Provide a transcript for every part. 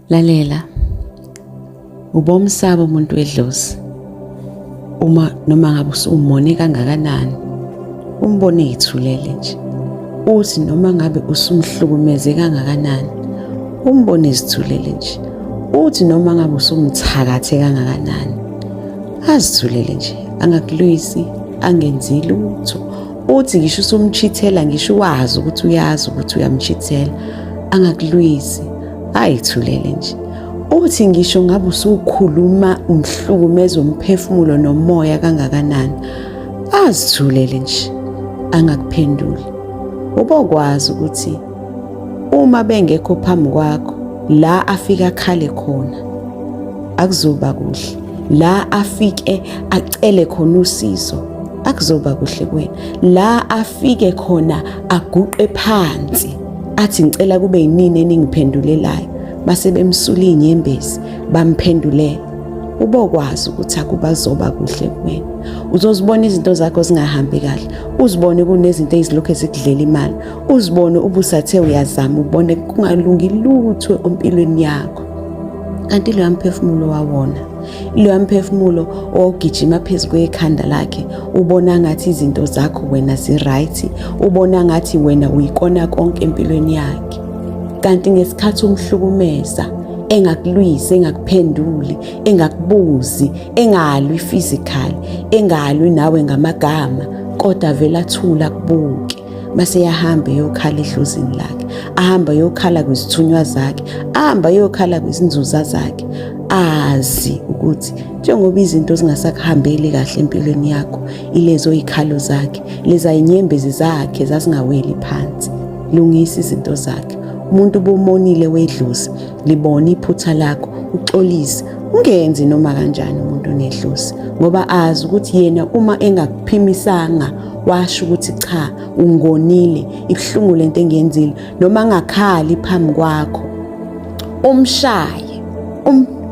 Lalela, ubomsaba umuntu wedlozi. Noma ngabe usumone kangakanani, umbone yithulele nje. Uthi noma ngabe usumhlukumeze kangakanani, umbone izithulele nje. Uthi noma ngabe usumthakathe kangakanani, azithulele nje, angakulwisi, angenzi lutho. Uthi ngisho usumchithela, ngisho wazi ukuthi uyazi ukuthi uyamchithela, angakulwisi, ayithulele nje. Uthi ngisho ngabe usukhuluma umhlukumeza umphefumulo nomoya kangakanani, azithulele nje, angakuphenduli. Ubokwazi ukuthi uma bengekho phambi kwakho, la afika akhale khona akuzoba kuhle. La afike acele khona usizo akuzoba kuhle kuwena. La afike khona aguqe phansi athi ngicela kube yinini eningiphendulelayo, base bemsula inyembezi bamphendulela. Ubokwazi ukuthi akubazoba kuhle kuwena. Uzozibona izinto zakho zingahambi kahle, uzibone kunezinto ezilokho ezikudlela imali, uzibone ubusathe uyazama, ubone kungalungi lutho empilweni yakho. Kanti lo mphefumulo wawona, lo mphefumulo ogijima phezulu kwekhanda lakhe, ubona ngathi izinto zakho wena zi-right, ubona ngathi wena uyikona konke empilweni yakhe. Kanti ngesikhathi umhlukumeza, engakulwisi, engakuphenduli, engakubuzi, engalwi physical, engalwi nawe ngamagama, kodwa vele athula kubuke. Mase yahamba yokhala edlozini lakhe, ahamba yokhala kwizithunywa zakhe, ahamba yokhala kwizinzuza zakhe, azi ukuthi njengoba izinto zingasakuhambeli kahle empilweni yakho, ilezo ikhalo zakhe, leza inyembezi zakhe zasingaweli phansi. Lungisa izinto zakhe. Umuntu bomonile wedlozi, libona iphutha lakho, uxolise, ungenzi noma kanjani umuntu onedlozi, ngoba azi ukuthi yena uma engakuphimisanga washo ukuthi cha ungonile, ibhlungu lento engiyenzile, noma angakhali phambi kwakho, umshaye,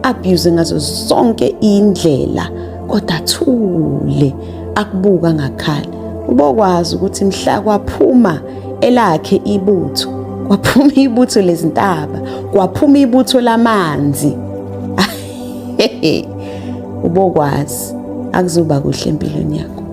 abuse ngazo zonke indlela, kodwa thule akubuka ngakhali. Ubokwazi ukuthi mhla kwaphuma elakhe ibutho, kwaphuma ibutho lezintaba, kwaphuma ibutho lamanzi, ubokwazi akuzoba kuhle empilweni yakho.